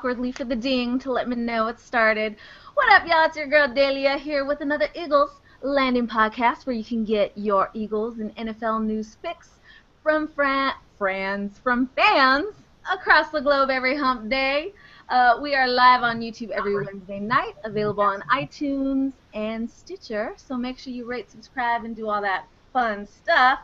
awkwardly for the ding to let me know it started. What up, y'all? It's your girl Dahlia here with another Eagles Landing podcast where you can get your Eagles and NFL news fix from from fans across the globe every hump day. We are live on YouTube every Wednesday night, available on iTunes and Stitcher. So make sure you rate, subscribe, and do all that fun stuff.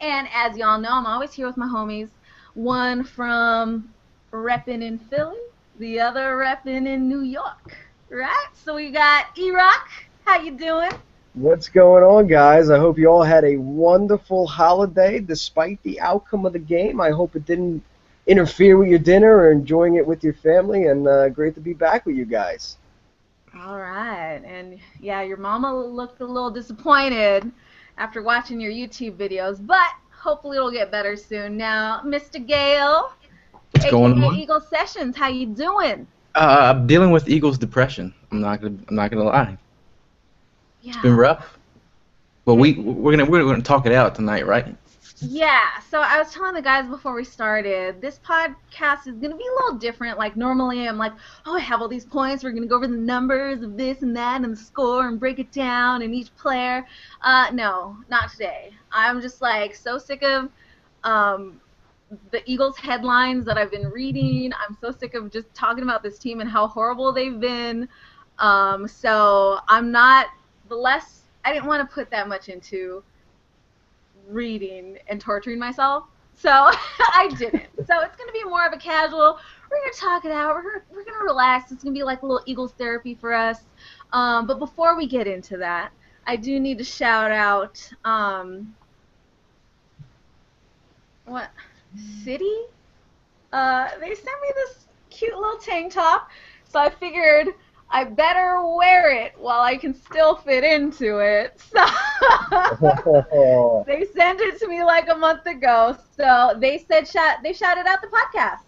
And as y'all know, I'm always here with my homies. One from repping in Philly, the other repping in New York, right? So we got E-Rock. How you doing? What's going on, guys? I hope you all had a wonderful holiday despite the outcome of the game. I hope it didn't interfere with your dinner or enjoying it with your family, and great to be back with you guys. All right. And yeah, your mama looked a little disappointed after watching your YouTube videos, but hopefully it'll get better soon. Now, Mr. Gale, What's going on? Eagle Sessions, how you doing? I'm dealing with Eagles depression. I'm not gonna lie. Yeah. It's been rough. But we're gonna talk it out tonight, right? Yeah. So I was telling the guys before we started, this podcast is gonna be a little different. Like normally, I'm like, oh, I have all these points. We're gonna go over the numbers of this and that and the score and break it down and each player. No, not today. I'm just like so sick of the Eagles headlines that I've been reading. I'm so sick of just talking about this team and how horrible they've been. So I'm not I didn't want to put that much into reading and torturing myself, so I didn't. So it's going to be more of a casual, we're going to talk it out, we're going to relax. It's going to be like a little Eagles therapy for us. But before we get into that, I do need to shout out, what, City? They sent me this cute little tank top, so I figured I better wear it while I can still fit into it. So they sent it to me like a month ago. So they said they shouted out the podcast.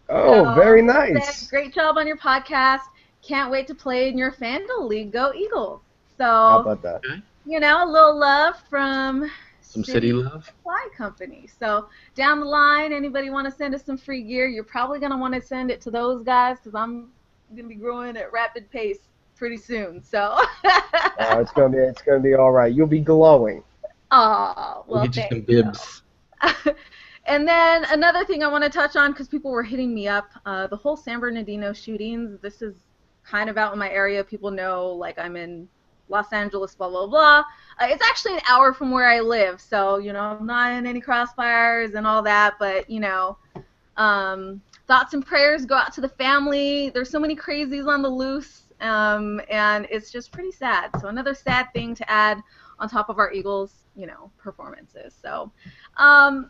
Oh, so very nice. Said, great job on your podcast. Can't wait to play in your Fandle League. Go Eagles. So How about that? You know, a little love from Some city love. Supply Company. So down the line, anybody want to send us some free gear? You're probably gonna want to send it to those guys because I'm gonna be growing at rapid pace pretty soon, so It's gonna be all right. You'll be glowing. Oh, well, We'll get you some bibs. And then another thing I want to touch on, because people were hitting me up, the whole San Bernardino shootings. This is kind of out in my area. People know, like, I'm in Los Angeles, blah blah blah. It's actually an hour from where I live, so you know I'm not in any crossfires and all that. But you know, thoughts and prayers go out to the family. There's so many crazies on the loose, and it's just pretty sad. So another sad thing to add on top of our Eagles, you know, performances. So,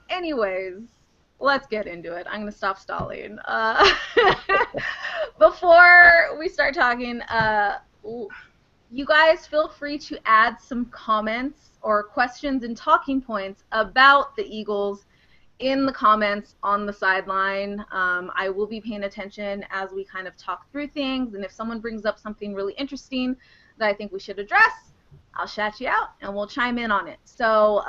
anyways, let's get into it. I'm gonna stop stalling. Before we start talking, you guys feel free to add some comments or questions and talking points about the Eagles in the comments on the sideline. I will be paying attention as we kind of talk through things, and if someone brings up something really interesting that I think we should address, I'll shout you out and we'll chime in on it. So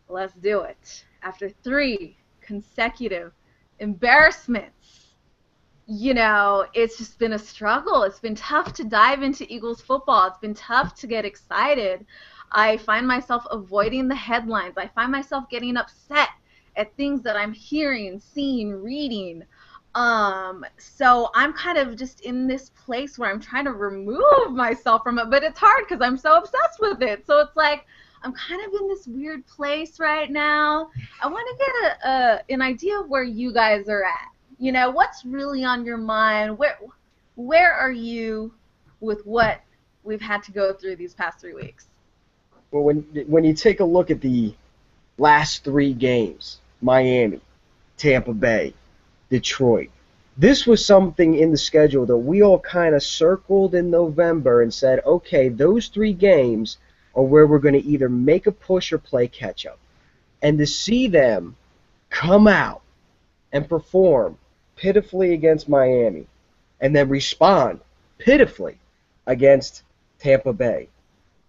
let's do it. After 3 consecutive embarrassments, you know, it's just been a struggle. It's been tough to dive into Eagles football. It's been tough to get excited. I find myself avoiding the headlines. I find myself getting upset at things that I'm hearing, seeing, reading. So I'm kind of just in this place where I'm trying to remove myself from it, but it's hard because I'm so obsessed with it. So it's like I'm kind of in this weird place right now. I want to get an idea of where you guys are at. You know, what's really on your mind? Where are you with what we've had to go through these past 3 weeks? Well, when you take a look at the last 3 games, Miami, Tampa Bay, Detroit, this was something in the schedule that we all kind of circled in November and said, okay, those 3 games are where we're going to either make a push or play catch-up. And to see them come out and perform pitifully against Miami and then respond pitifully against Tampa Bay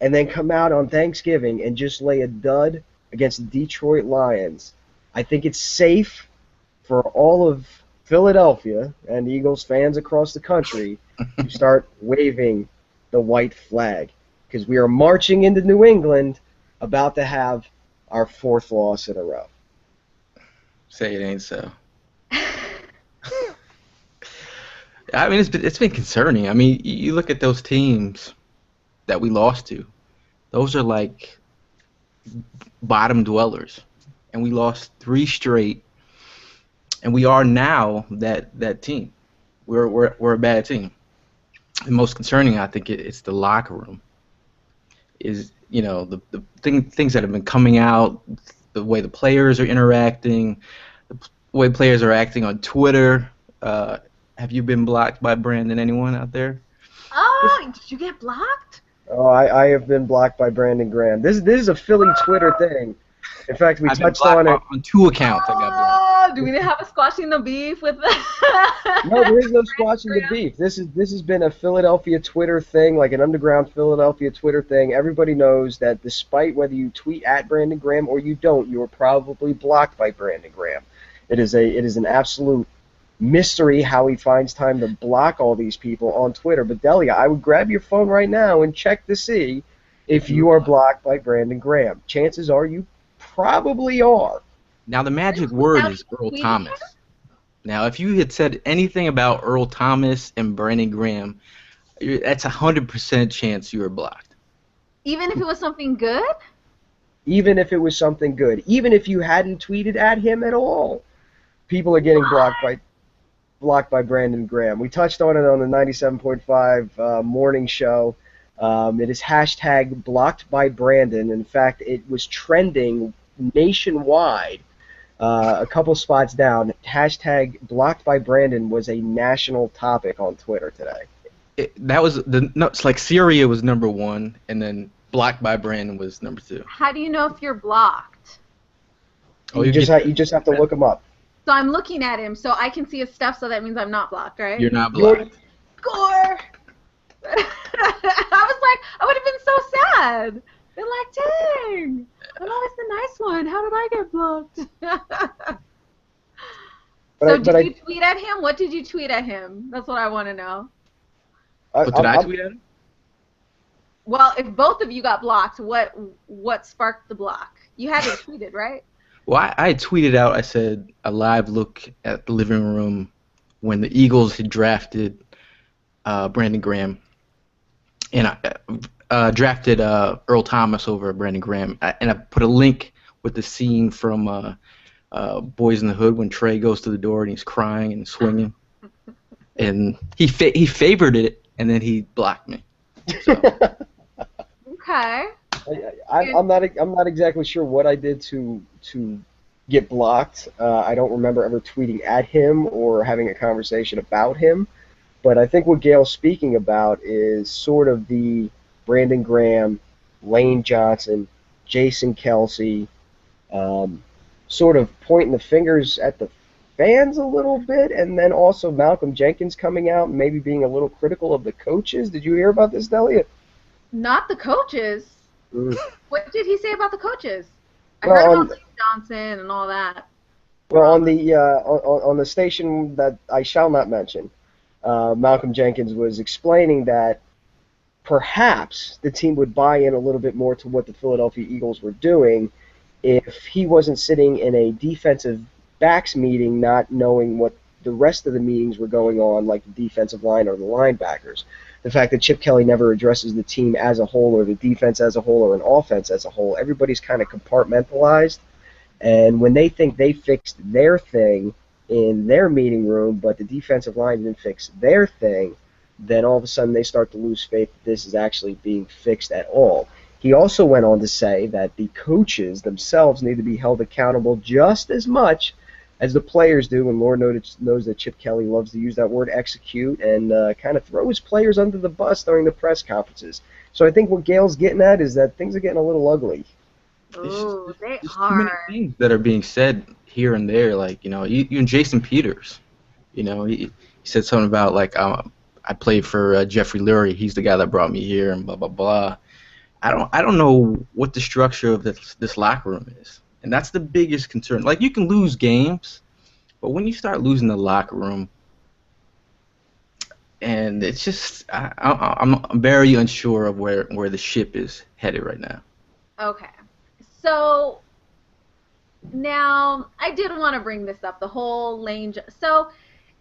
and then come out on Thanksgiving and just lay a dud against the Detroit Lions, I think it's safe for all of Philadelphia and Eagles fans across the country to start waving the white flag because we are marching into New England, about to have our 4th loss in a row. Say it ain't so. I mean, it's been concerning. I mean, you look at those teams that we lost to; those are like bottom dwellers, and we lost 3 straight, and we are now that team. We're a bad team. The most concerning, I think, it's the locker room. Is things that have been coming out, the way the players are interacting, the way players are acting on Twitter. Have you been blocked by Brandon? Anyone out there? Oh, did you get blocked? Oh, I have been blocked by Brandon Graham. This is a Philly Twitter thing. In fact, we I've been touched on blocked it. on 2 accounts. I got blocked. Oh, do we have a squashing the beef with the No, there is no squashing the beef. This has been a Philadelphia Twitter thing, like an underground Philadelphia Twitter thing. Everybody knows that despite whether you tweet at Brandon Graham or you don't, you are probably blocked by Brandon Graham. It is an absolute mystery how he finds time to block all these people on Twitter. But Delia, I would grab your phone right now and check to see if you are blocked by Brandon Graham. Chances are you probably are. Now the magic word is Earl Thomas. Now, if you had said anything about Earl Thomas and Brandon Graham, that's 100% chance you were blocked. Even if it was something good? Even if it was something good. Even if you hadn't tweeted at him at all. People are getting blocked by Brandon Graham. We touched on it on the 97.5 morning show. It is hashtag blocked by Brandon. In fact, it was trending nationwide. A couple spots down, hashtag blocked by Brandon was a national topic on Twitter today. It's like Syria was number 1, and then blocked by Brandon was number 2. How do you know if you're blocked? Oh, you just have to look him up. So I'm looking at him, so I can see his stuff, so that means I'm not blocked, right? You're not blocked. Score! I was like, I would have been so sad. Been like, dang, I'm always the nice one. How did I get blocked? Did you tweet at him? What did you tweet at him? That's what I want to know. What did I tweet at him? Well, if both of you got blocked, what sparked the block? You had it tweeted, right? Well, I tweeted out, I said, a live look at the living room when the Eagles had drafted Brandon Graham. And I drafted Earl Thomas over Brandon Graham. And I put a link with the scene from Boys in the Hood when Trey goes to the door and he's crying and swinging. And he favored it, and then he blocked me. So. Okay. I'm not exactly sure what I did to get blocked. I don't remember ever tweeting at him or having a conversation about him. But I think what Gail's speaking about is sort of the Brandon Graham, Lane Johnson, Jason Kelsey, sort of pointing the fingers at the fans a little bit, and then also Malcolm Jenkins coming out and maybe being a little critical of the coaches. Did you hear about this, Delia? Not the coaches. What did he say about the coaches? I Well, heard about Lane Johnson and all that. Well, on the station that I shall not mention, Malcolm Jenkins was explaining that perhaps the team would buy in a little bit more to what the Philadelphia Eagles were doing if he wasn't sitting in a defensive backs meeting not knowing what the rest of the meetings were going on, like the defensive line or the linebackers. The fact that Chip Kelly never addresses the team as a whole or the defense as a whole or an offense as a whole. Everybody's kind of compartmentalized. And when they think they fixed their thing in their meeting room, but the defensive line didn't fix their thing, then all of a sudden they start to lose faith that this is actually being fixed at all. He also went on to say that the coaches themselves need to be held accountable just as much as the players do, and Lord knows that Chip Kelly loves to use that word execute and kind of throw his players under the bus during the press conferences. So I think what Gail's getting at is that things are getting a little ugly. Oh, they There's are. too many things that are being said here and there, like, even Jason Peters, he said something about, like, I played for Jeffrey Lurie, he's the guy that brought me here, and blah, blah, blah. I don't know what the structure of this locker room is. And that's the biggest concern. Like, you can lose games, But when you start losing the locker room, and it's just I'm very unsure of where the ship is headed right now. Okay. So now I did want to bring this up, the whole lane. So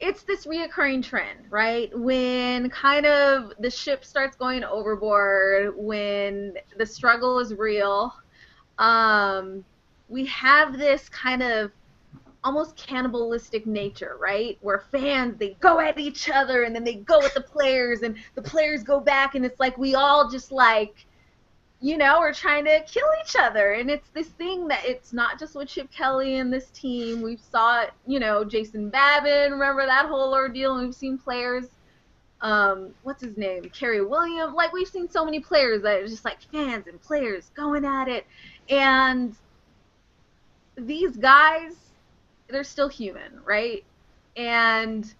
it's this reoccurring trend, right? When kind of the ship starts going overboard, when the struggle is real, um, we have this kind of almost cannibalistic nature, right? Where fans, they go at each other and then they go at the players and the players go back, and it's like we all just like, we're trying to kill each other. And it's this thing that it's not just with Chip Kelly and this team. We've saw it, Jason Babin, remember that whole ordeal? And we've seen players, what's his name? Kerry Williams. Like, we've seen so many players that are just like fans and players going at it. And these guys, they're still human, right? And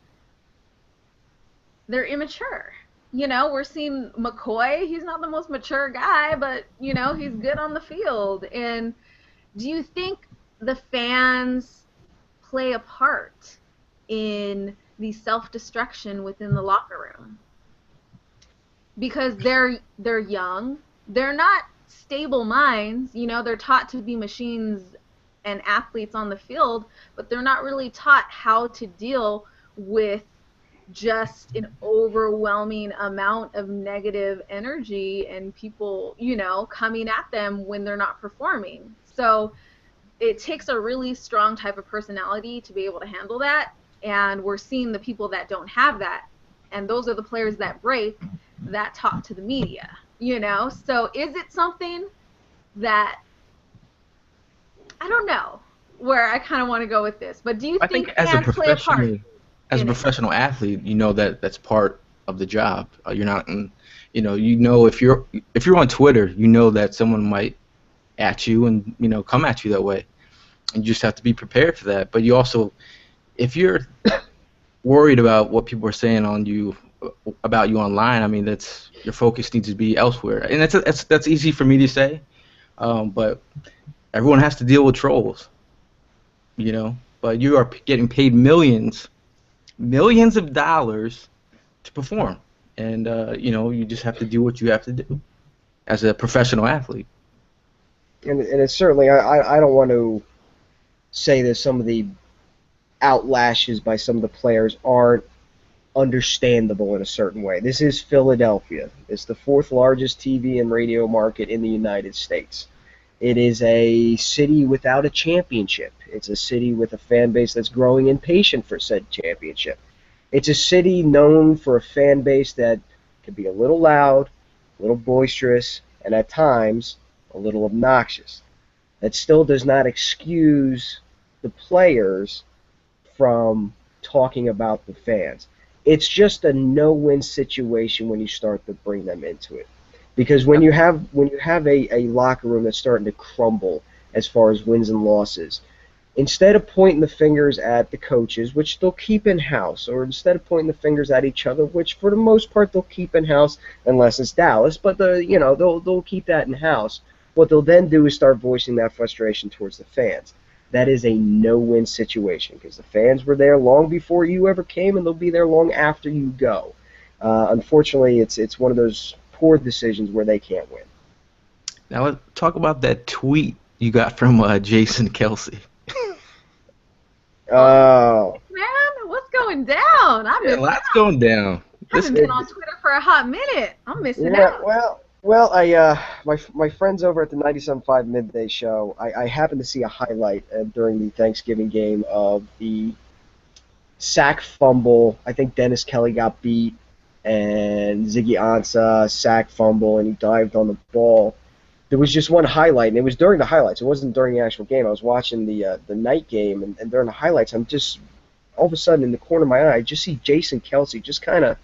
they're immature. We're seeing McCoy. He's not the most mature guy, but, he's good on the field. And do you think the fans play a part in the self-destruction within the locker room? Because they're young. They're not stable minds. They're taught to be machines and athletes on the field, but they're not really taught how to deal with just an overwhelming amount of negative energy and people, coming at them when they're not performing. So it takes a really strong type of personality to be able to handle that. And we're seeing the people that don't have that. And those are the players that break, that talk to the media, So is it something that, I don't know where I kind of want to go with this, but do you think fans play a part? As a professional athlete, that's part of the job. You're not, if you're on Twitter, that someone might at you and come at you that way, and you just have to be prepared for that. But you also, if you're worried about what people are saying about you online, I mean, that's your focus needs to be elsewhere, and that's easy for me to say, but everyone has to deal with trolls, But you are getting paid millions of dollars to perform, and you just have to do what you have to do as a professional athlete. And it's certainly, I don't want to say that some of the outlashes by some of the players aren't understandable in a certain way. This is Philadelphia. It's the fourth largest TV and radio market in the United States. It is a city without a championship. It's a city with a fan base that's growing impatient for said championship. It's a city known for a fan base that can be a little loud, a little boisterous, and at times a little obnoxious. That still does not excuse the players from talking about the fans. It's just a no-win situation when you start to bring them into it. Because when you have a locker room that's starting to crumble as far as wins and losses, instead of pointing the fingers at the coaches, which they'll keep in-house, or instead of pointing the fingers at each other, which for the most part they'll keep in-house unless it's Dallas, but they'll keep that in-house. What they'll then do is start voicing that frustration towards the fans. That is a no-win situation because the fans were there long before you ever came, and they'll be there long after you go. Unfortunately, it's one of those poor decisions where they can't win. Now let's talk about that tweet you got from Jason Kelsey. Oh. Man, what's going down? Lots going down. I haven't been on Twitter for a hot minute. I'm missing out. Well, my friends over at the 97.5 Midday Show, I happened to see a highlight during the Thanksgiving game of the sack fumble. I think Dennis Kelly got beat, and Ziggy Ansah sack fumble, and he dived on the ball. There was just one highlight, and it was during the highlights. It wasn't during the actual game. I was watching the night game, and during the highlights, I'm just, all of a sudden, in the corner of my eye, I just see Jason Kelsey just kind of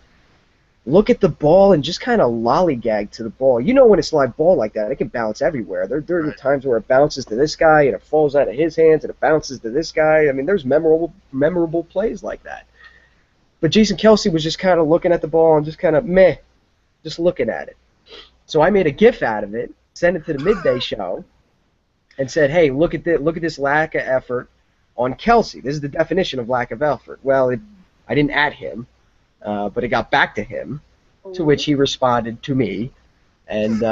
look at the ball and just kind of lollygag to the ball. You know when it's live ball like that, it can bounce everywhere. There are times where it bounces to this guy, and it falls out of his hands, and it bounces to this guy. I mean, there's memorable plays like that. But Jason Kelsey was just kind of looking at the ball and just kind of meh, just looking at it. So I made a GIF out of it, sent it to the Midday Show, and said, "Hey, look at this lack of effort on Kelsey. This is the definition of lack of effort. Well, I didn't at him, but it got back to him, to which Oh. he responded to me. And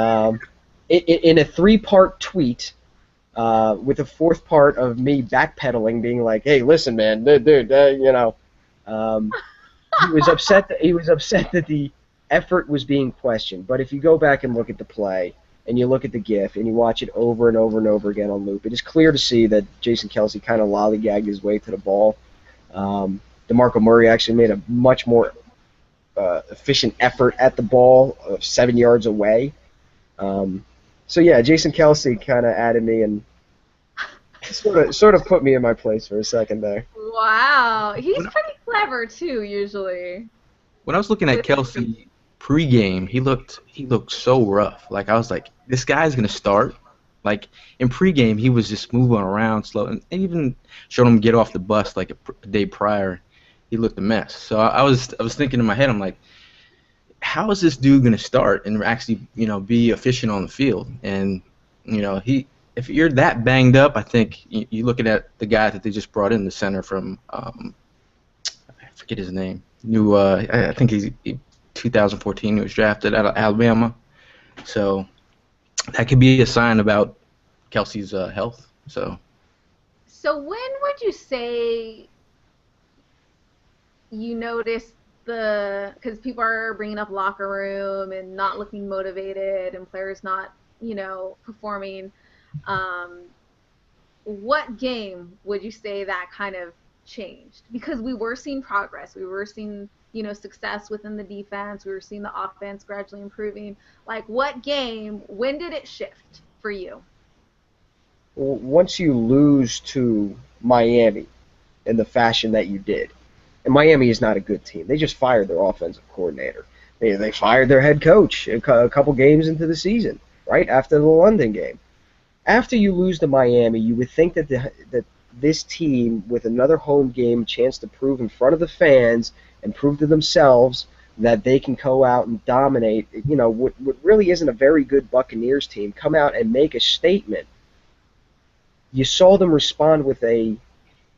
in a three-part tweet, with a fourth part of me backpedaling, being like, "Hey, listen, man, dude, um, he was upset that the effort was being questioned. But if you go back and look at the play, and you look at the GIF, and you watch it over and over and over again on loop, it is clear to see that Jason Kelsey kind of lollygagged his way to the ball. DeMarco Murray actually made a much more efficient effort at the ball, 7 yards away. So yeah, Jason Kelsey kind of added me and sort of put me in my place for a second there. Wow. He's When, pretty clever too, usually. when I was looking at With his Kelsey pregame, he looked so rough. Like I was like, this guy's gonna start. Like in pregame, he was just moving around slow, and even showed him get off the bus like a day prior. He looked a mess. So I was thinking in my head, I'm like, how is this dude gonna start and actually be efficient on the field? And he if you're that banged up, I think you looking at the guy that they just brought in, the center from I forget his name. New I think he 2014 he was drafted out of Alabama. So that could be a sign about Kelsey's health. So So when would you say you noticed because people are bringing up locker room and not looking motivated and players not, performing. Um, what game would you say that kind of changed? Because we were seeing progress. We were seeing, success within the defense. We were seeing the offense gradually improving. Like, what game, when did it shift for you? Once you lose to Miami in the fashion that you did, and Miami is not a good team. They just fired their offensive coordinator. They fired their head coach a couple games into the season, right after the London game. After you lose to Miami, you would think that this team, with another home game, chance to prove in front of the fans and prove to themselves that they can go out and dominate, what really isn't a very good Buccaneers team, come out and make a statement. You saw them respond with a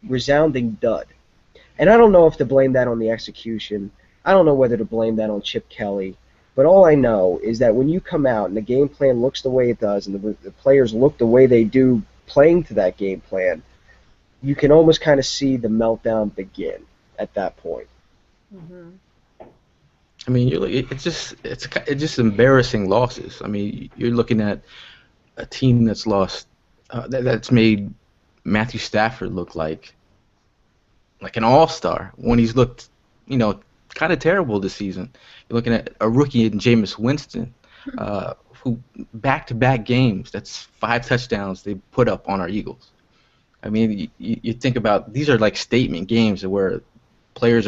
resounding dud. And I don't know if to blame that on the execution. I don't know whether to blame that on Chip Kelly. But all I know is that when you come out and the game plan looks the way it does and the players look the way they do playing to that game plan, you can almost kind of see the meltdown begin at that point. Mm-hmm. I mean, it's just embarrassing losses. I mean, you're looking at a team that's lost that's made Matthew Stafford look like an all-star when he's looked, kind of terrible this season. You're looking at a rookie in Jameis Winston, who back-to-back games, that's 5 touchdowns they put up on our Eagles. I mean, you think about these are like statement games where players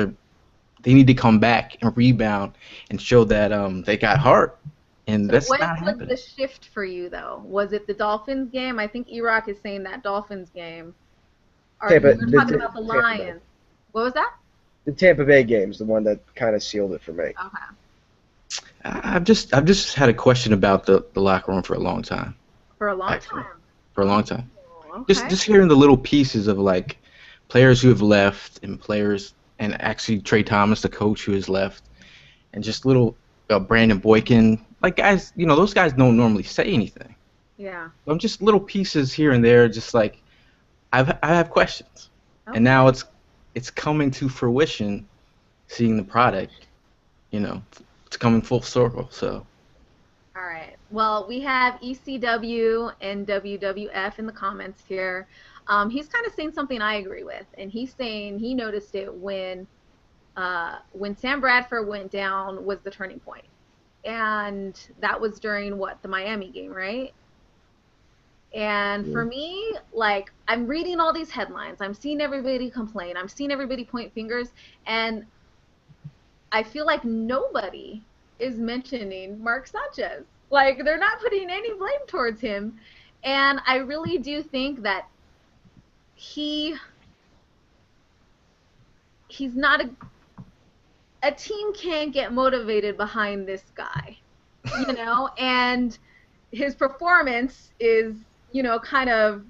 they need to come back and rebound and show that they got heart, and So that's when not was the happening. shift for you, though? Was it the Dolphins game? I think E-Rock is saying that Dolphins game. Or Tampa, you were talking about the Tampa Bay. Lions. What was that? The Tampa Bay game's the one that kind of sealed it for me. Okay. I've just had a question about the locker room for a long time, For a long actually, time. for a long time. Oh, Just okay. just hearing the little pieces of like players who have left and players and actually Trey Thomas, the coach who has left, and just little Brandon Boykin, like guys, those guys don't normally say anything. Yeah. I'm just little pieces here and there, just like I have questions, and Okay. now it's coming to fruition, seeing the product, you know, it's coming full circle. So All right. Well, we have ECW and WWF in the comments here. He's kind of saying something I agree with, and he's saying he noticed it when Sam Bradford went down was the turning point, and that was during what, the Miami game, right? And for Yeah. me, like, I'm reading all these headlines, I'm seeing everybody complain, I'm seeing everybody point fingers, and I feel like nobody is mentioning Mark Sanchez. Like, they're not putting any blame towards him. And I really do think that he he's not a team can't get motivated behind this guy, and his performance is, kind of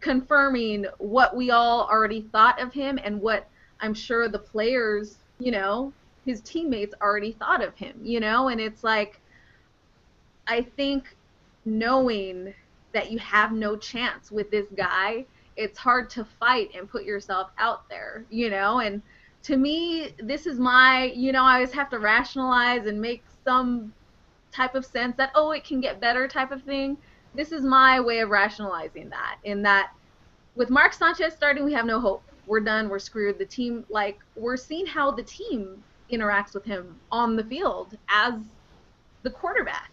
confirming what we all already thought of him and what I'm sure the players, his teammates already thought of him, and it's like, I think knowing that you have no chance with this guy, it's hard to fight and put yourself out there, and to me, this is my, I always have to rationalize and make some type of sense that, oh, it can get better type of thing. This is my way of rationalizing that, in that with Mark Sanchez starting, we have no hope. We're done. We're screwed. The team, like, we're seeing how the team interacts with him on the field as the quarterback,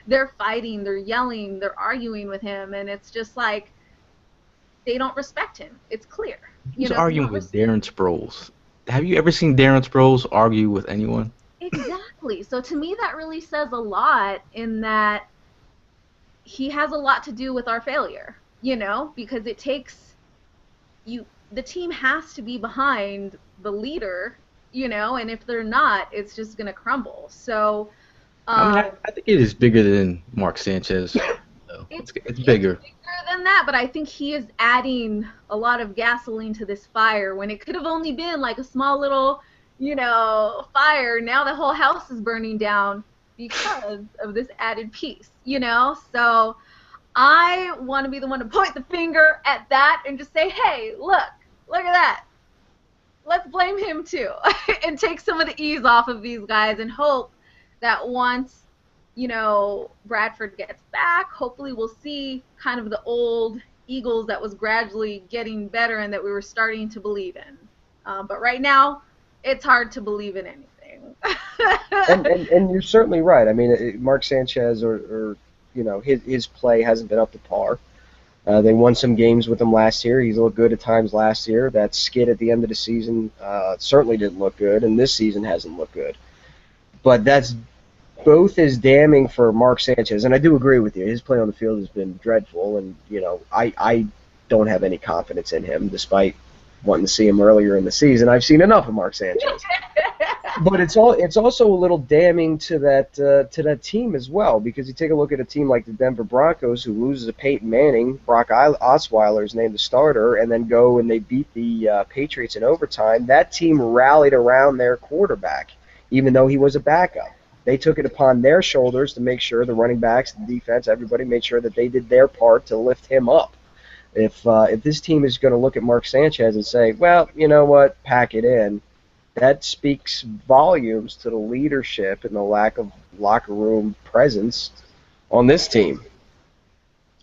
They're fighting, they're yelling, they're arguing with him, and it's just like they don't respect him. It's clear. Who's They arguing don't with Darren Sproles? Have you ever seen Darren Sproles argue with anyone? Exactly. So to me, that really says a lot, in that he has a lot to do with our failure, because it takes the team has to be behind the leader, and if they're not, it's just going to crumble. So, I mean, I think it is bigger than Mark Sanchez. Though. It's bigger. It's bigger than that, but I think he is adding a lot of gasoline to this fire when it could have only been like a small little, fire. Now the whole house is burning down because of this added piece, So I want to be the one to point the finger at that and just say, hey, look at that. Let's blame him too and take some of the ease off of these guys and hope that once, Bradford gets back, hopefully we'll see kind of the old Eagles that was gradually getting better and that we were starting to believe in. But right now, it's hard to believe in anything. and you're certainly right. I mean, Mark Sanchez or his play hasn't been up to par. They won some games with him last year. He's looked good at times last year. That skid at the end of the season certainly didn't look good, and this season hasn't looked good. But that's both as damning for Mark Sanchez, and I do agree with you. His play on the field has been dreadful, and I don't have any confidence in him, despite wanting to see him earlier in the season. I've seen enough of Mark Sanchez. But it's also a little damning to that team as well, because you take a look at a team like the Denver Broncos, who loses to Peyton Manning, Brock Osweiler is named the starter, and then go and they beat the Patriots in overtime. That team rallied around their quarterback, even though he was a backup. They took it upon their shoulders to make sure the running backs, the defense, everybody made sure that they did their part to lift him up. If this team is going to look at Mark Sanchez and say, well, you know what, pack it in, that speaks volumes to the leadership and the lack of locker room presence on this team.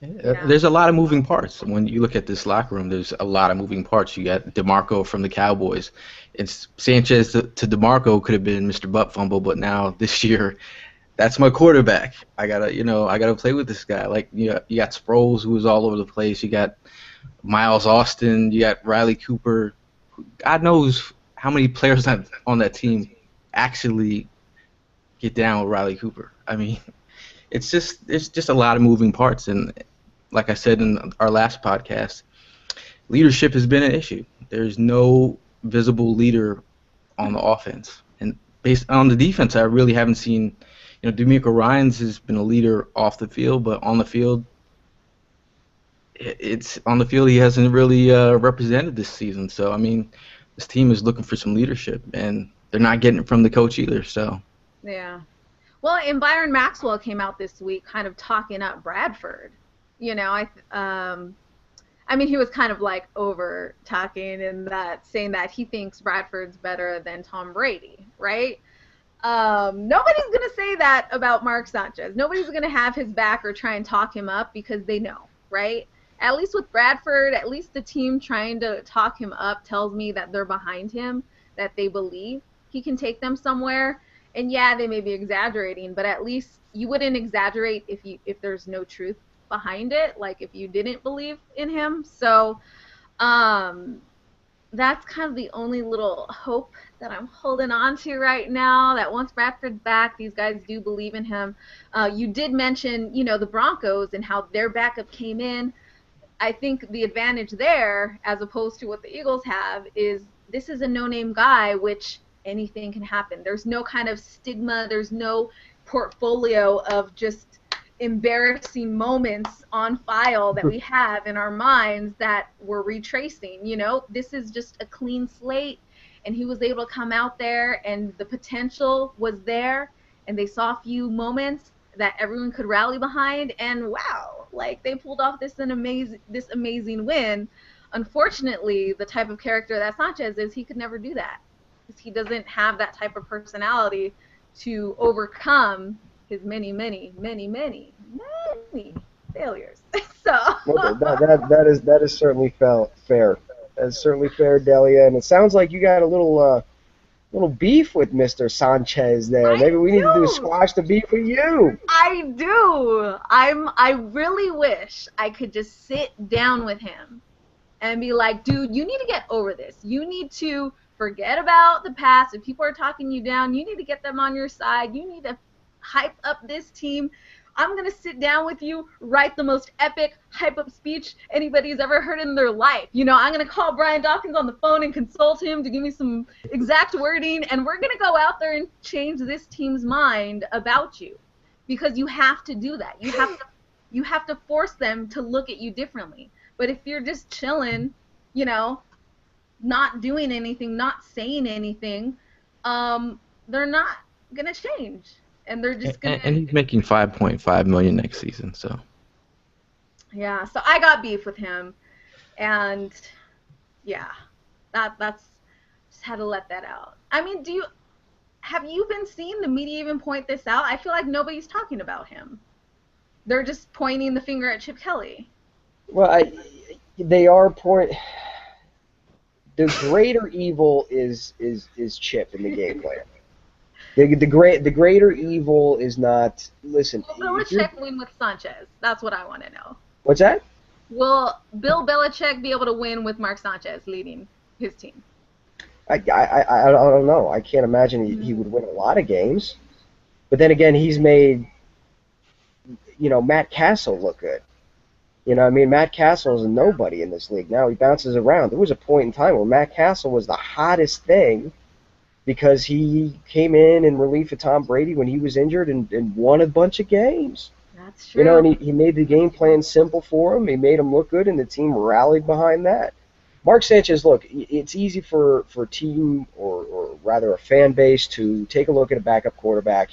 Yeah. There's a lot of moving parts. When you look at this locker room, there's a lot of moving parts. You got DeMarco from the Cowboys. It's Sanchez to DeMarco could have been Mr. Butt Fumble, but now this year, that's my quarterback. I gotta play with this guy. Like you got Sproles, who was all over the place. You got Miles Austin. You got Riley Cooper. God knows how many players on that team actually get down with Riley Cooper. I mean, it's just a lot of moving parts, and like I said in our last podcast, leadership has been an issue. There's no visible leader on the offense, and based on the defense, I really haven't seen. D'Amico Ryans has been a leader off the field, but on the field, he hasn't really represented this season. So I mean, this team is looking for some leadership, and they're not getting it from the coach either. So yeah. Well, and Byron Maxwell came out this week kind of talking up Bradford. I mean, he was kind of like over talking and saying that he thinks Bradford's better than Tom Brady, right? Nobody's going to say that about Mark Sanchez. Nobody's going to have his back or try and talk him up because they know, right? At least with Bradford, at least the team trying to talk him up tells me that they're behind him, that they believe he can take them somewhere. And yeah, they may be exaggerating, but at least you wouldn't exaggerate if there's no truth behind it, like if you didn't believe in him. So that's kind of the only little hope that I'm holding on to right now, that once Bradford's back, these guys do believe in him. You did mention, the Broncos and how their backup came in. I think the advantage there, as opposed to what the Eagles have, is this is a no-name guy, which anything can happen. There's no kind of stigma. There's no portfolio of just embarrassing moments on file that we have in our minds that we're retracing. You know, this is just a clean slate, and he was able to come out there, and the potential was there, and they saw a few moments that everyone could rally behind, and wow, like they pulled off this amazing win. Unfortunately, the type of character that Sanchez is, he could never do that because he doesn't have that type of personality to overcome his many failures. So Well, that is certainly fair. That's certainly fair, Delia. And it sounds like you got a little beef with Mr. Sanchez there. I Maybe we need to do a do. squash the beef with you. I do. I really wish I could just sit down with him and be like, dude, you need to get over this. You need to forget about the past. If people are talking you down, you need to get them on your side. You need to hype up this team. I'm going to sit down with you, write the most epic hype up speech anybody's ever heard in their life. You know, I'm going to call Brian Dawkins on the phone and consult him to give me some exact wording, and we're going to go out there and change this team's mind about you, because you have to do that. You have to force them to look at you differently. But if you're just chilling, you know, not doing anything, not saying anything, they're not going to change. And they're just going to... And he's making $5.5 million next season, so. Yeah, so I got beef with him. And, yeah, that's... Just had to let that out. I mean, have you been seeing the media even point this out? I feel like nobody's talking about him. They're just pointing the finger at Chip Kelly. Well, they are the greater evil is Chip in the game plan. The greater evil is not. Listen. Will Belichick win with Sanchez? That's what I want to know. What's that? Will Bill Belichick be able to win with Mark Sanchez leading his team? I don't know. I can't imagine he would win a lot of games. But then again, he's made, Matt Castle look good. I mean, Matt Castle is a nobody in this league now. He bounces around. There was a point in time where Matt Castle was the hottest thing because he came in relief of Tom Brady when he was injured and won a bunch of games. That's true. And he made the game plan simple for him. He made him look good, and the team rallied behind that. Mark Sanchez, look, it's easy for a team or rather a fan base to take a look at a backup quarterback,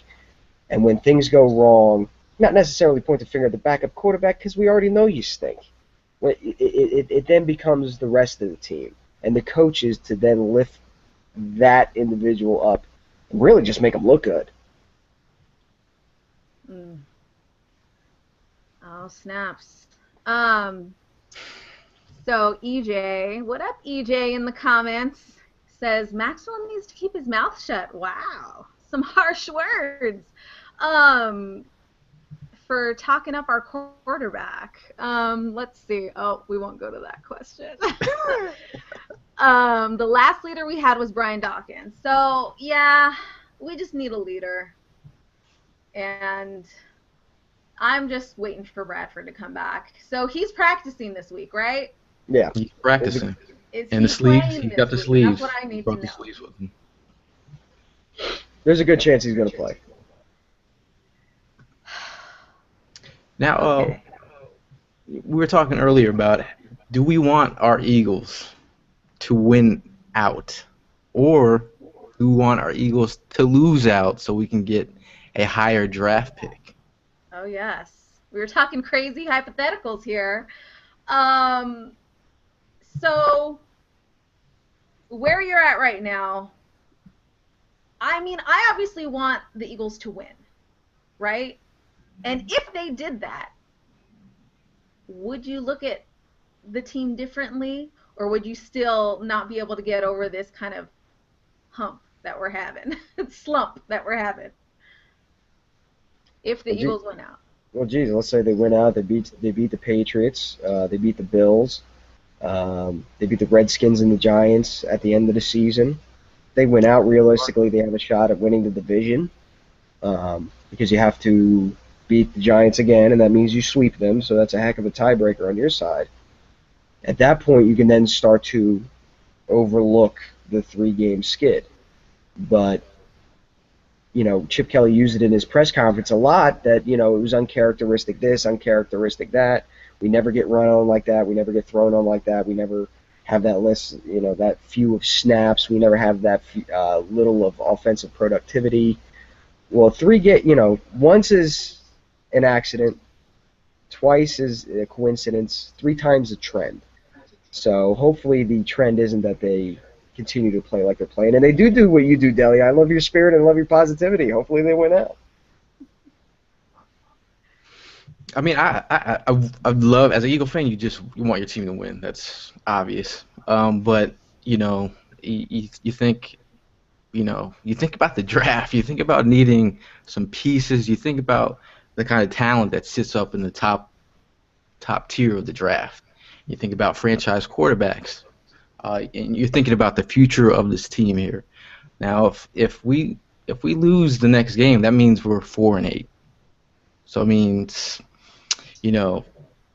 and when things go wrong, not necessarily point the finger at the backup quarterback because we already know you stink. It then becomes the rest of the team and the coaches to then lift that individual up and really just make them look good. Oh, snaps. So EJ, what up EJ in the comments, says Maxwell needs to keep his mouth shut. Wow. Some harsh words. For talking up our quarterback. Let's see. Oh, we won't go to that question. The last leader we had was Brian Dawkins. So, yeah, we just need a leader. And I'm just waiting for Bradford to come back. So he's practicing this week, right? Yeah. He's practicing. And the sleeves. He's got the sleeves. That's what I need Brought to the know. sleeves with him. There's a good chance he's going to play. Now, Okay. we were talking earlier about, do we want our Eagles to win out, or do we want our Eagles to lose out so we can get a higher draft pick? Oh, yes. We were talking crazy hypotheticals here. So, where you're at right now, I mean, I obviously want the Eagles to win, right? And if they did that, would you look at the team differently, or would you still not be able to get over this kind of hump that we're having, slump that we're having, if the Eagles went out? Well, geez, let's say they went out, they beat the Patriots, they beat the Bills, they beat the Redskins and the Giants at the end of the season. They went out, realistically, they have a shot at winning the division because you have to beat the Giants again, and that means you sweep them, so that's a heck of a tiebreaker on your side. At that point, you can then start to overlook the 3-game skid. But Chip Kelly used it in his press conference a lot that, it was uncharacteristic this, uncharacteristic that. We never get run on like that. We never get thrown on like that. We never have that less, that few of snaps. We never have that little of offensive productivity. Well, once is an accident, twice is a coincidence, three times a trend. So hopefully the trend isn't that they continue to play like they're playing. And they do what you do, Delia. I love your spirit and I love your positivity. Hopefully they win out. I mean, I love as an Eagle fan, you want your team to win. That's obvious. But you think you think about the draft. You think about needing some pieces. You think about the kind of talent that sits up in the top tier of the draft. You think about franchise quarterbacks, and you're thinking about the future of this team here. Now, if we lose the next game, that means we're 4-8. So it means, you know,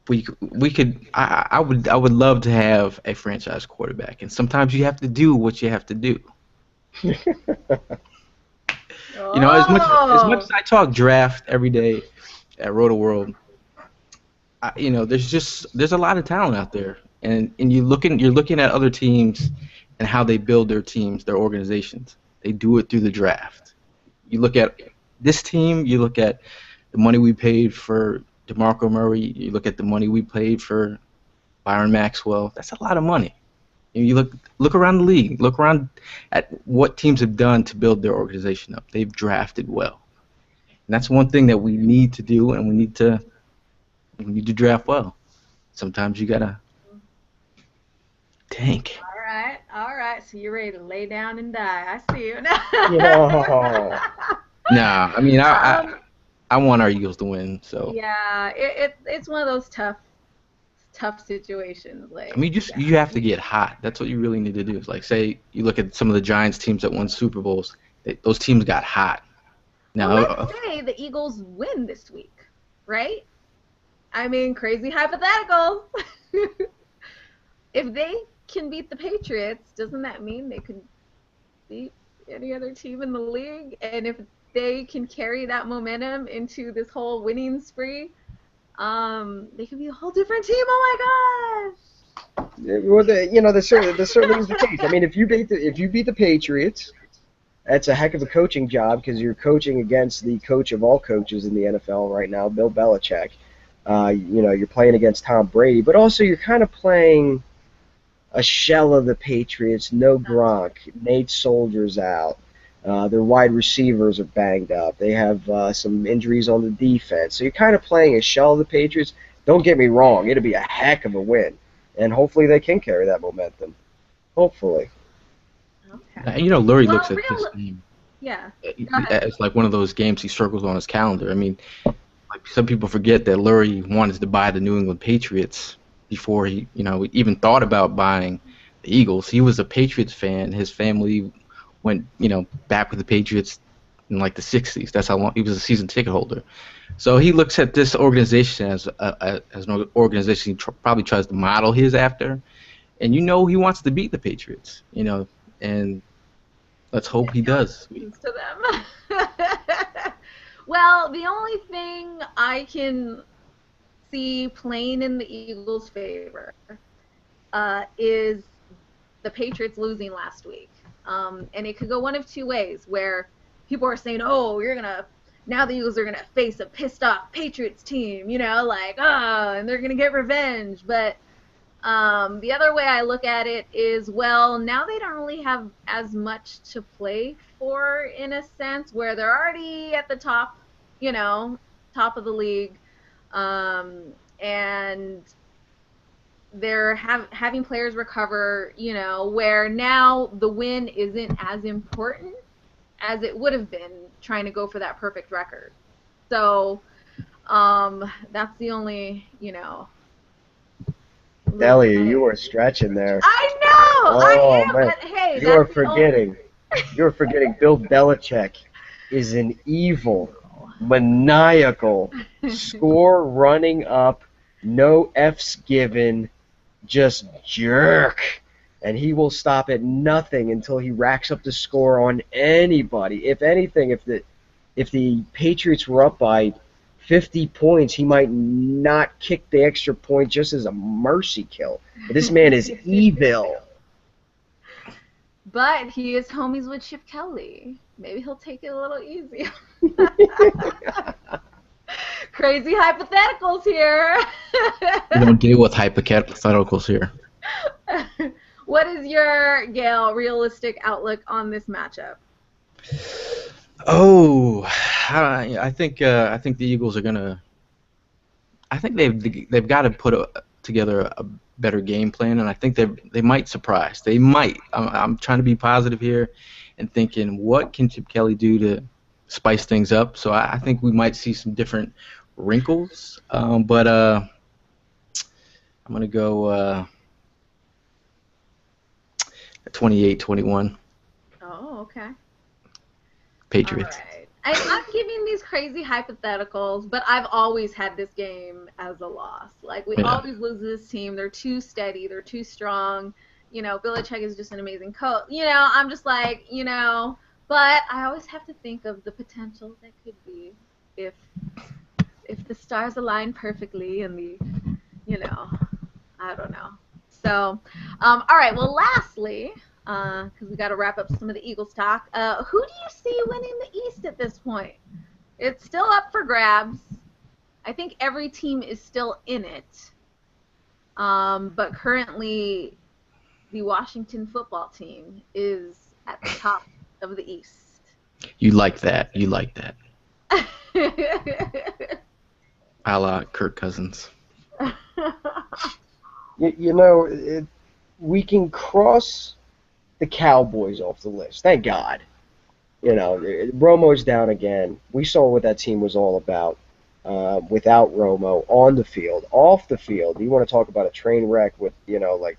we could. I would love to have a franchise quarterback, and sometimes you have to do what you have to do. As much Oh, as I talk draft every day at Roto World, there's a lot of talent out there, and you're looking at other teams and how they build their teams, their organizations. They do it through the draft. You look at this team, you look at the money we paid for DeMarco Murray, you look at the money we paid for Byron Maxwell. That's a lot of money. You look around the league, look around at what teams have done to build their organization up. They've drafted well, and that's one thing that we need to do, and we need to draft well. Sometimes you gotta tank. all right. So you're ready to lay down and die. I see you. Yeah. Nah, I mean um, I want our Eagles to win. So yeah, it's one of those tough situations. I mean you have to get hot. That's what you really need to do. It's like say you look at some of the Giants teams that won Super Bowls. Those teams got hot. Well, Now, let's say the Eagles win this week, right? I mean, crazy hypotheticals. If they can beat the Patriots, doesn't that mean they could beat any other team in the league? And if they can carry that momentum into this whole winning spree, they could be a whole different team. Oh Well, that certainly is the case. I mean, if you beat the Patriots, that's a heck of a coaching job because you're coaching against the coach of all coaches in the NFL right now, Bill Belichick. You're playing against Tom Brady, but also you're kind of playing a shell of the Patriots. No my gosh. Gronk, Nate Soldiers out. Their wide receivers are banged up. They have some injuries on the defense. So you're kind of playing a shell of the Patriots. Don't get me wrong; it'll be a heck of a win, and hopefully they can carry that momentum. Hopefully. Okay. Lurie Well, looks at this game yeah. Go ahead. as like one of those games he circles on his calendar. I mean, like some people forget that Lurie wanted to buy the New England Patriots before he, even thought about buying the Eagles. He was a Patriots fan. His family went, back with the Patriots in like the 60s. That's how long he was a season ticket holder. So he looks at this organization as an organization he probably tries to model his after. And he wants to beat the Patriots, and let's hope he does. Happens to them. Well, the only thing I can see playing in the Eagles' favor is the Patriots losing last week. And it could go one of two ways, where people are saying, oh, now the Eagles are going to face a pissed off Patriots team, and they're going to get revenge. But the other way I look at it is, well, now they don't really have as much to play for in a sense, where they're already at the top, top of the league. And they're having players recover, where now the win isn't as important as it would have been trying to go for that perfect record. So that's the only, little Delia, thing. you are stretching there. I know, Oh I am, man, but hey, you are that's the only. forgetting. You're forgetting Bill Belichick is an evil, maniacal, score running up, no F's given, just jerk. and he will stop at nothing until he racks up the score on anybody. If anything, if the Patriots were up by 50 points, he might not kick the extra point just as a mercy kill. But this man is evil. But he is homies with Chip Kelly. Maybe he'll take it a little easier. Crazy hypotheticals here. We don't deal with hypotheticals here. What is your, Gail, realistic outlook on this matchup? Oh, I think the Eagles are gonna. I think they've got to put together a better game plan, and I think they might surprise. They might. I'm trying to be positive here, and thinking what can Chip Kelly do to spice things up. So I think we might see some different wrinkles. But I'm gonna go 28-21. Oh, okay. Patriots. All right. I'm giving these crazy hypotheticals, but I've always had this game as a loss. Like, we always lose this team. They're too steady. They're too strong. You know, Belichick is just an amazing coach. You know, I'm just like, you know, but I always have to think of the potential that could be if the stars align perfectly and the, you know, I don't know. So, all right. Well, lastly, because we got to wrap up some of the Eagles talk. Who do you see winning the East at this point? It's still up for grabs. I think every team is still in it. But currently, the Washington football team is at the top of the East. You like that. You like that. A la Kirk Cousins. You know, we can cross the Cowboys off the list. Thank God. You know, Romo's down again. We saw what that team was all about without Romo on the field. Off the field, you want to talk about a train wreck with, you know, like,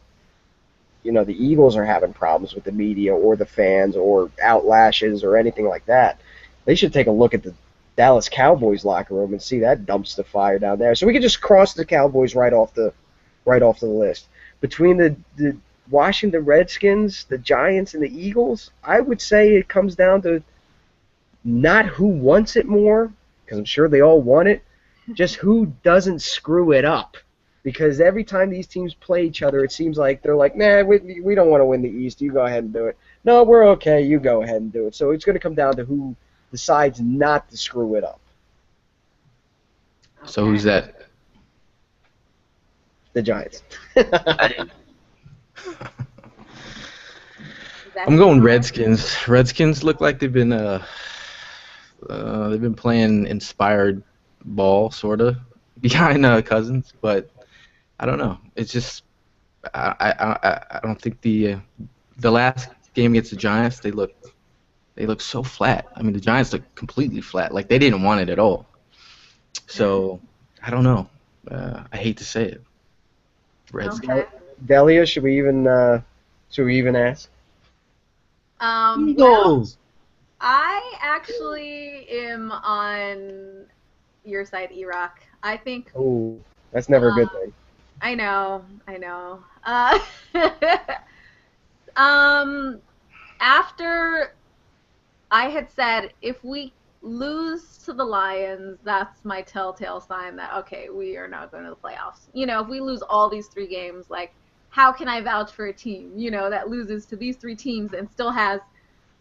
you know, the Eagles are having problems with the media or the fans or outlashes or anything like that. They should take a look at the Dallas Cowboys locker room and see that dumpster fire down there. So we could just cross the Cowboys right off the list. Between the Washington Redskins, the Giants, and the Eagles, I would say it comes down to not who wants it more, because I'm sure they all want it, just who doesn't screw it up. Because every time these teams play each other, it seems like they're like, nah, we don't want to win the East. You go ahead and do it. No, we're okay. You go ahead and do it. So it's going to come down to who decides not to screw it up. So who's that? The Giants. I'm going Redskins. Redskins look like they've been playing inspired ball, sort of, behind Cousins, but I don't know. It's just I don't think the last game against the Giants they look so flat. I mean, the Giants look completely flat, like they didn't want it at all. So I don't know. I hate to say it. Redskins. Okay. Delia, should we even ask? Well, Eagles. I actually am on your side, E-Rock. I think. Oh, that's never a good thing. I know. After I had said if we lose to the Lions, that's my telltale sign that, okay, we are not going to the playoffs. You know, if we lose all these 3 games, like, how can I vouch for a team, you know, that loses to these 3 teams and still has,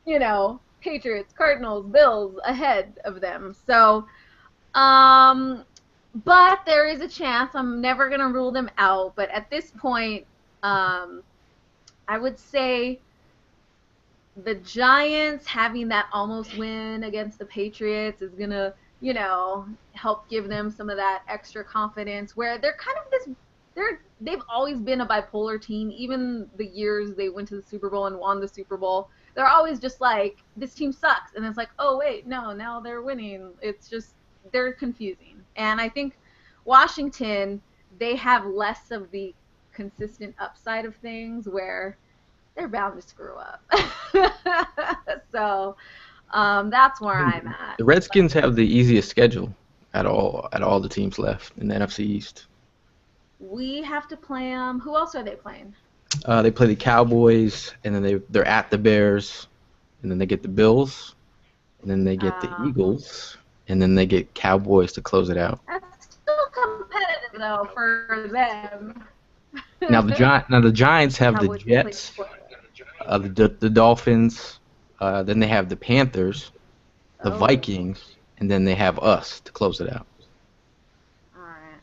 you know, Patriots, Cardinals, Bills ahead of them. So, but there is a chance. I'm never going to rule them out. But at this point, I would say the Giants having that almost win against the Patriots is going to, you know, help give them some of that extra confidence where they're kind of this, they've always been a bipolar team. Even the years they went to the Super Bowl and won the Super Bowl, they're always just like, this team sucks. And it's like, oh, wait, no, now they're winning. It's just, they're confusing. And I think Washington, they have less of the consistent upside of things where they're bound to screw up. So that's where I'm at. The Redskins have the easiest schedule at all the teams left in the NFC East. We have to play them. Who else are they playing? They play the Cowboys, and then they're at the Bears, and then they get the Bills, and then they get the Uh, Eagles, and then they get Cowboys to close it out. that's still competitive though for them. Now the Giants have the Cowboys can play Jets, sport. the Dolphins, then they have the Panthers, the Oh, Vikings, and then they have us to close it out. all right.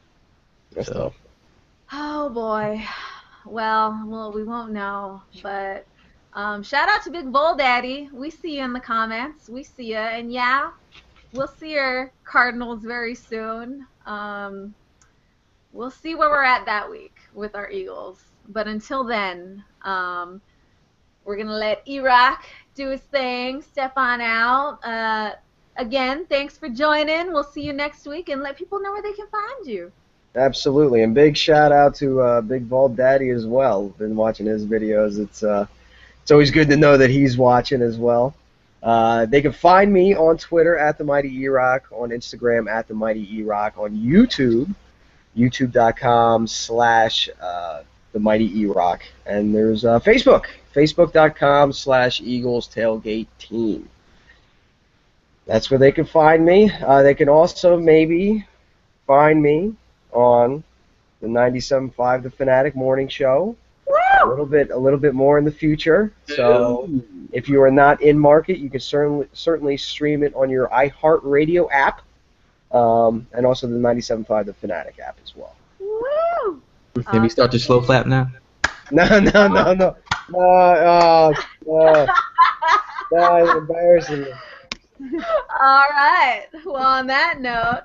That's So tough. Oh boy. Well, we won't know, but shout out to Big Bull Daddy. We see you in the comments. We see you, and yeah, we'll see your Cardinals very soon. We'll see where we're at that week with our Eagles. But until then, we're gonna let Iraq do his thing, step on out. Again, thanks for joining. We'll see you next week, and let people know where they can find you. Absolutely, and big shout out to Big Bald Daddy as well. Been watching his videos. It's always good to know that he's watching as well. They can find me on Twitter at the Mighty E-Rock, on Instagram at the Mighty E-Rock, on YouTube, youtube.com/the Mighty E-Rock, and there's Facebook, facebook.com/Eagles Tailgate Team. That's where they can find me. They can also maybe find me on the 97.5 The Fanatic Morning Show. A Woo! little bit more in the future. So if you are not in market, you can certainly stream it on your iHeartRadio app, and also the 97.5 The Fanatic app as well. Woo! can we start the slow clap now? No, no, no, no. No, embarrassing me. All right. Well, on that note,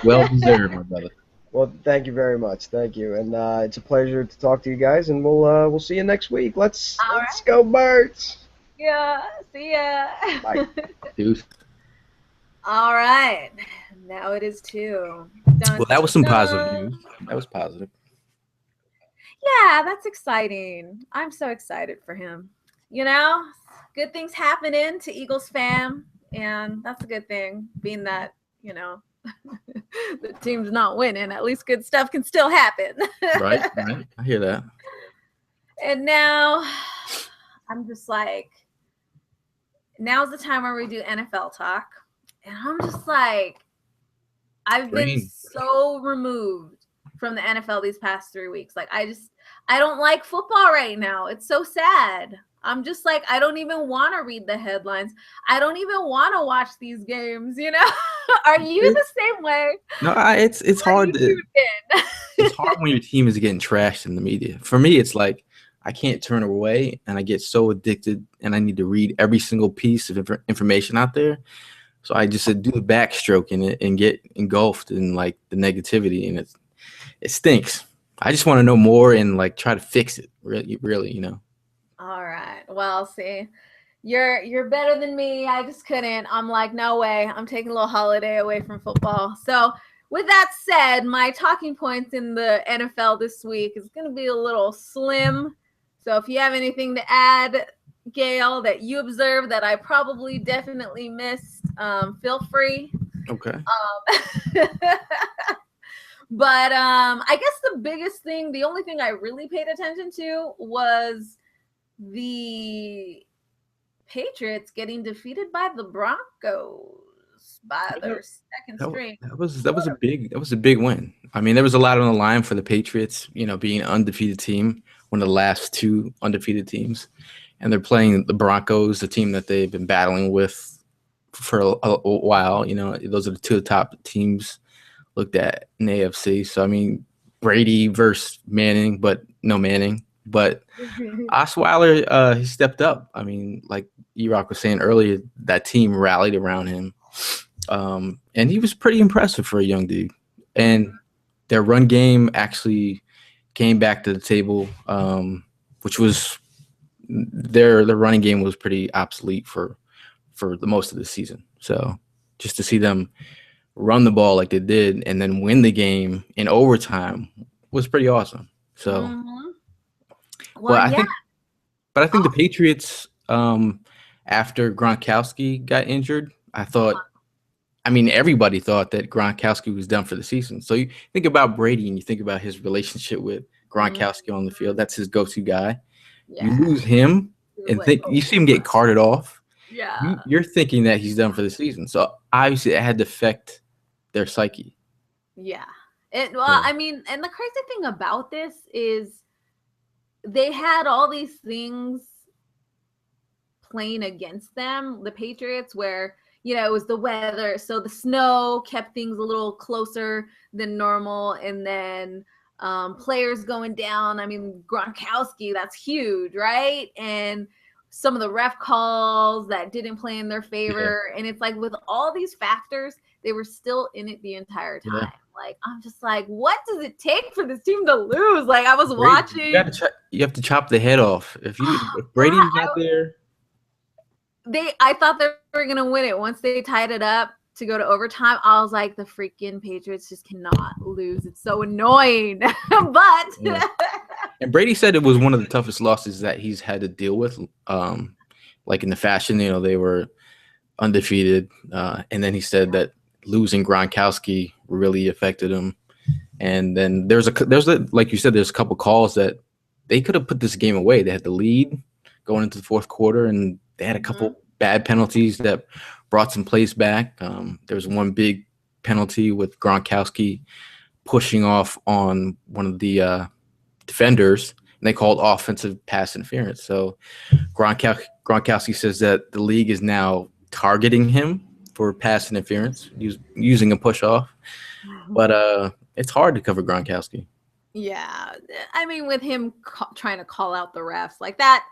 Well deserved, my brother. Well, thank you very much. Thank you, and it's a pleasure to talk to you guys. And we'll see you next week. Let's All let's go Birds. yeah. See ya. Bye. Dude. All right. Now it is 2. Dun, Well, that was some dun. positive news. That was positive. Yeah, that's exciting. I'm so excited for him. You know, good things happening to Eagles fam, and that's a good thing. Being that the team's not winning, at least good stuff can still happen. Right. I hear that. And now I'm just like, now's the time where we do NFL talk. And I'm just like, I've been Green. so removed from the NFL these past 3 weeks. Like, I don't like football right now. It's so sad. I'm just like, I don't even want to read the headlines. I don't even want to watch these games, Are you the same way? No, it's hard to. It's hard when your team is getting trashed in the media. For me, it's like I can't turn away, and I get so addicted, and I need to read every single piece of information out there. So I just do the backstroke in it and get engulfed in like the negativity, and it stinks. I just want to know more and like try to fix it. Really. All right. Well, see, you're better than me. I just couldn't. I'm like, no way. I'm taking a little holiday away from football. So with that said, my talking points in the NFL this week is going to be a little slim. So if you have anything to add, Gail, that you observed that I probably definitely missed, feel free. Okay. But I guess the only thing I really paid attention to was the Patriots getting defeated by the Broncos by their second string. That was a big win. I mean, there was a lot on the line for the Patriots, being an undefeated team, one of the last 2 undefeated teams, and they're playing the Broncos, the team that they've been battling with for a while. Those are the 2 top teams looked at in the AFC. So I mean, Brady versus Manning, but no Manning. But Osweiler, he stepped up. I mean, like E-Rock was saying earlier, that team rallied around him. And he was pretty impressive for a young dude. And their run game actually came back to the table, which was their running game was pretty obsolete for the most of the season. So just to see them run the ball like they did and then win the game in overtime was pretty awesome. So, Well, I think the Patriots, after Gronkowski got injured, everybody thought that Gronkowski was done for the season. So you think about Brady and you think about his relationship with Gronkowski on the field. That's his go-to guy. You Yeah. lose him It was and like, think oh, you see him get carted off. yeah. You're thinking that he's done for the season. So obviously, it had to affect their psyche. Yeah. Yeah. I mean, and the crazy thing about this is they had all these things playing against them, the Patriots, where, it was the weather. So the snow kept things a little closer than normal. And then players going down. I mean, Gronkowski, that's huge, right? And some of the ref calls that didn't play in their favor. Yeah. And it's like with all these factors, they were still in it the entire time. Yeah. Like, I'm just like, what does it take for this team to lose? Like, I was watching. You have to chop the head off. If Brady's not there. I thought they were going to win it. Once they tied it up to go to overtime, I was like, the freaking Patriots just cannot lose. It's so annoying. But. Yeah. And Brady said it was one of the toughest losses that he's had to deal with. Like in the fashion, they were undefeated. And then he said that losing Gronkowski really affected him. And then there's like you said, there's a couple calls that they could have put this game away. They had the lead going into the fourth quarter, and they had a couple bad penalties that brought some plays back. There was one big penalty with Gronkowski pushing off on one of the defenders, and they called offensive pass interference. So Gronkowski says that the league is now targeting him for pass interference, using a push off. But it's hard to cover Gronkowski. Yeah. I mean, with him trying to call out the refs, like that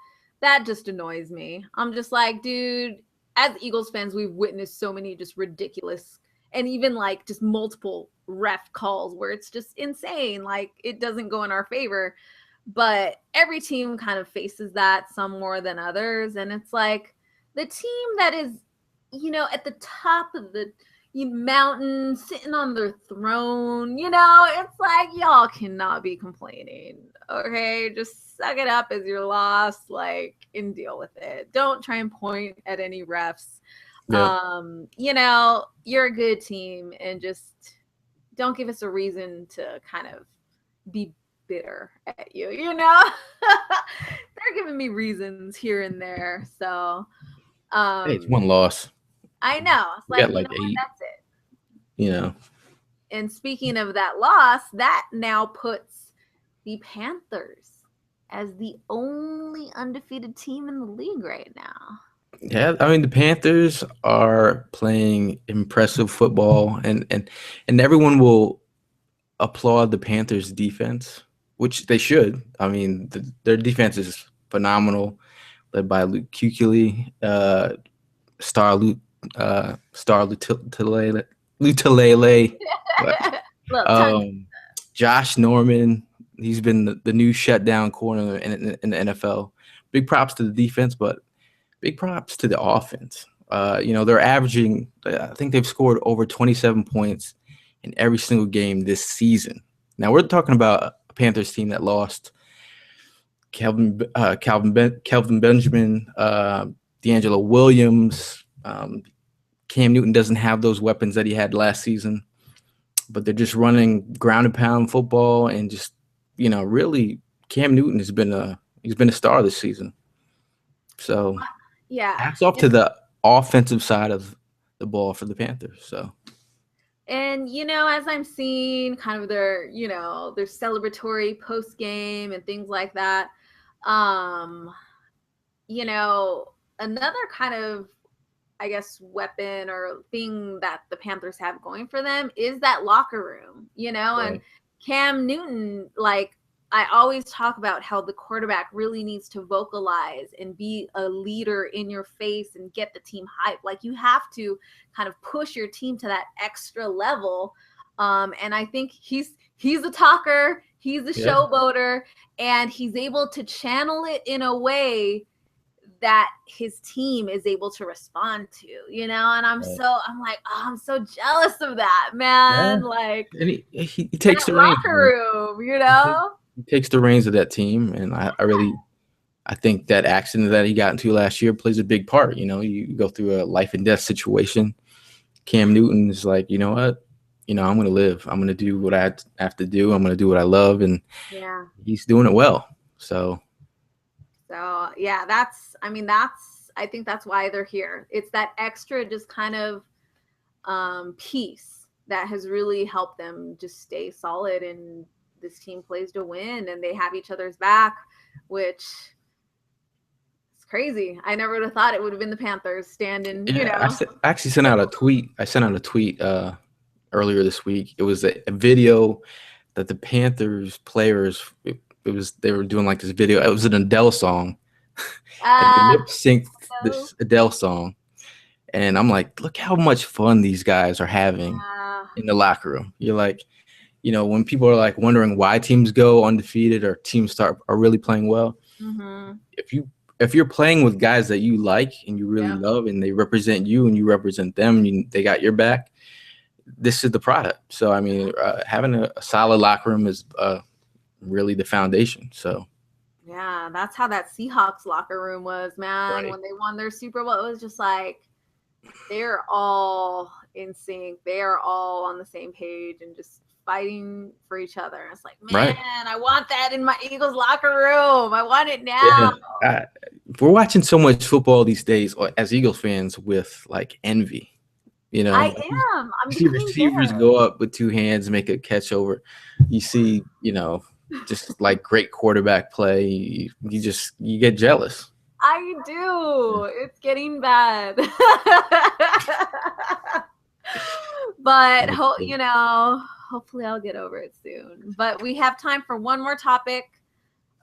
just annoys me. I'm just like, dude, as Eagles fans, we've witnessed so many just ridiculous and even like just multiple ref calls where it's just insane. Like, it doesn't go in our favor. But every team kind of faces that, some more than others. And it's like the team that is, at the top of the mountain, sitting on their throne, it's like, y'all cannot be complaining. Okay, just suck it up as your loss, like, and deal with it. Don't try and point at any refs. Yeah. You're a good team, and just don't give us a reason to kind of be bitter at you. They're giving me reasons here and there. So hey, it's one loss. I know. It's like, like 8. That's it. And speaking of that loss, that now puts the Panthers as the only undefeated team in the league right now. Yeah, I mean, the Panthers are playing impressive football, and everyone will applaud the Panthers' defense, which they should. I mean, their defense is phenomenal, led by Luke Kuechly, Star Lutulele. Josh Norman, he's been the new shutdown corner in the NFL. Big props to the defense, but big props to the offense. They're averaging, I think they've scored over 27 points in every single game this season. Now, we're talking about a Panthers team that lost Kelvin Benjamin, D'Angelo Williams. Cam Newton doesn't have those weapons that he had last season, but they're just running ground and pound football, and just, really Cam Newton has been a star this season. So yeah, hats off to the offensive side of the ball for the Panthers. So. And, as I'm seeing kind of their celebratory post game and things like that, another kind of, I guess, weapon or thing that the Panthers have going for them is that locker room, right. And Cam Newton, like, I always talk about how the quarterback really needs to vocalize and be a leader in your face and get the team hyped. Like, you have to kind of push your team to that extra level. And I think he's a talker, he's a showboater, and he's able to channel it in a way that his team is able to respond to, and I'm like, oh, I'm so jealous of that, man. Yeah. Like, and he takes the reins, locker room, He takes the reins of that team, and I think that accident that he got into last year plays a big part. You go through a life and death situation. Cam Newton is like, you know what? I'm going to live. I'm going to do what I have to do. I'm going to do what I love, and Yeah. he's doing it well. So So yeah, I think that's why they're here. It's that extra just kind of piece that has really helped them just stay solid, and this team plays to win and they have each other's back, which is crazy. I never would have thought it would have been the Panthers standing, yeah, I actually sent out a tweet. I sent out a tweet earlier this week. It was a video that the Panthers players. It was they were doing like this video. It was an Adele song, and they uh lip synced this Adele song. And I'm like, look how much fun these guys are having yeah. in the locker room. You're like, when people are like wondering why teams go undefeated or teams are really playing well, Mm-hmm. if you're playing with guys that you like and you really Yeah. love and they represent you and you represent them, they got your back. This is the product. So I mean, having a solid locker room is really the foundation. So Yeah, that's how that Seahawks locker room was, man. right. When they won their Super Bowl, it was just like they're all in sync. They are all on the same page and just fighting for each other. It's like, man, Right. I want that in my Eagles locker room. I want it Yeah. now. We're watching so much football these days as Eagles fans with like envy. I am. I'm You see becoming receivers bitter. go up with two hands, make a catch over. You see, just like great quarterback play. You get jealous. I do. It's getting bad. But hopefully I'll get over it soon. But we have time for one more topic.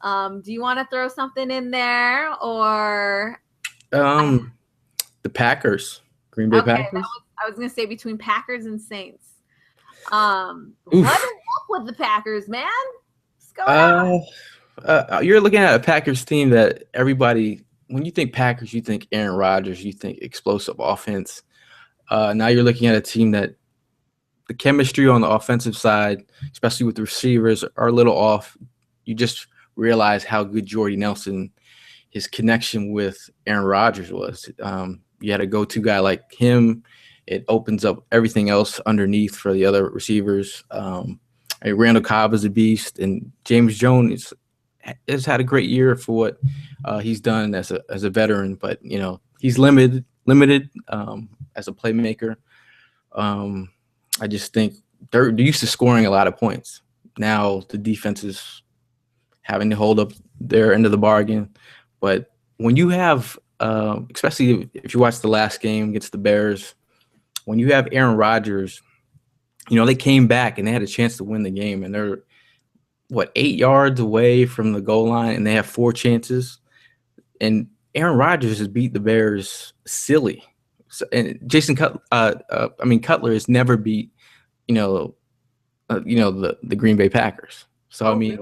Do you want to throw something in there, or The Packers, Green Bay okay? Packers. I was gonna say between Packers and Saints. Oof. What is up with the Packers, man? What's going on? You're looking at a Packers team that everybody, when you think Packers, you think Aaron Rodgers, you think explosive offense. Now you're looking at a team that the chemistry on the offensive side, especially with the receivers, are a little off. You just realize how good Jordy Nelson, his connection with Aaron Rodgers was. You had a go-to guy like him. It opens up everything else underneath for the other receivers. Randall Cobb is a beast, and James Jones has had a great year for what he's done as a veteran. But he's limited as a playmaker. I just think they're used to scoring a lot of points. Now the defense is having to hold up their end of the bargain. But when you have, especially if you watch the last game against the Bears, when you have Aaron Rodgers, they came back and they had a chance to win the game, and they're 8 yards away from the goal line, and they have 4 chances. And Aaron Rodgers has beat the Bears silly. So, and Cutler has never beat, the Green Bay Packers. So Really?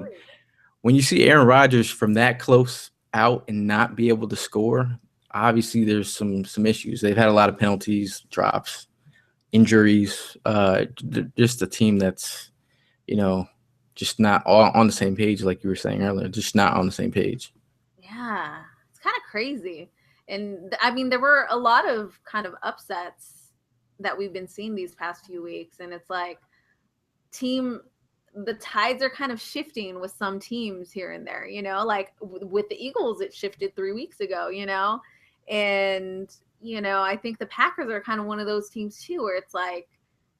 when you see Aaron Rodgers from that close out and not be able to score, obviously there's some issues. They've had a lot of penalties, drops, injuries. Just a team that's, just not all on the same page, like you were saying earlier. Just not on the same page. Yeah, it's kind of crazy. And I mean, there were a lot of kind of upsets that we've been seeing these past few weeks, and it's like the tides are kind of shifting with some teams here and there, like with the Eagles, it shifted 3 weeks ago, and I think the Packers are kind of one of those teams too, where it's like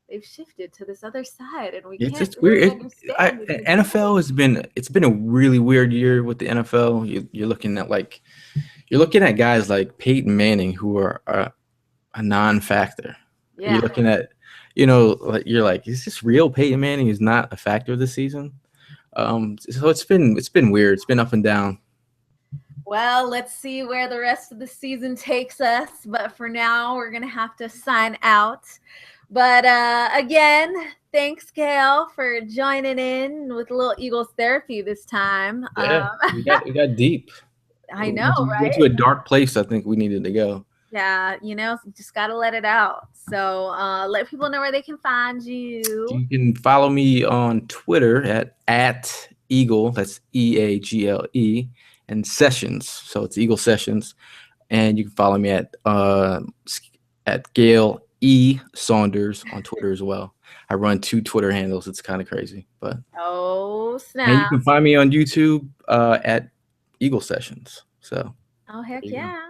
they've shifted to this other side, and we can't It's really weird. understand. NFL it's been a really weird year with the NFL. You're looking at guys like Peyton Manning who are a non-factor. Yeah. You're looking at, you're like, is this real? Peyton Manning is not a factor this season. So it's been weird. It's been up and down. Well, let's see where the rest of the season takes us. But for now, we're going to have to sign out. But again, thanks, Gail, for joining in with a little Eagles therapy this time. Yeah, we got deep. I know, right? Went to a dark place I think we needed to go. Yeah, just got to let it out. So let people know where they can find you. You can follow me on Twitter at Eagle, that's EAGLE, and Sessions. So it's Eagle Sessions. And you can follow me at Gail E Saunders on Twitter as well. I run 2 Twitter handles. It's kind of crazy, but Oh, and snap. you can find me on YouTube at Eagle Sessions. So Oh, heck there you go. yeah.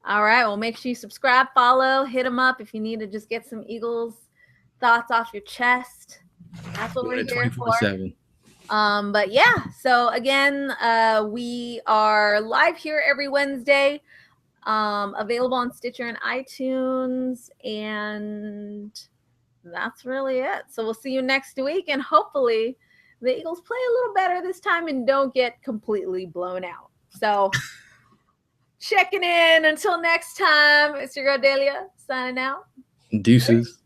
All right. Well, make sure you subscribe, follow, hit them up if you need to just get some Eagles thoughts off your chest. That's what Doing we're it here for. 24/7. But yeah, so again, we are live here every Wednesday, available on Stitcher and iTunes, and that's really it. So we'll see you next week, and hopefully the Eagles play a little better this time and don't get completely blown out. So checking in until next time. It's your girl Delia signing out. Deuces.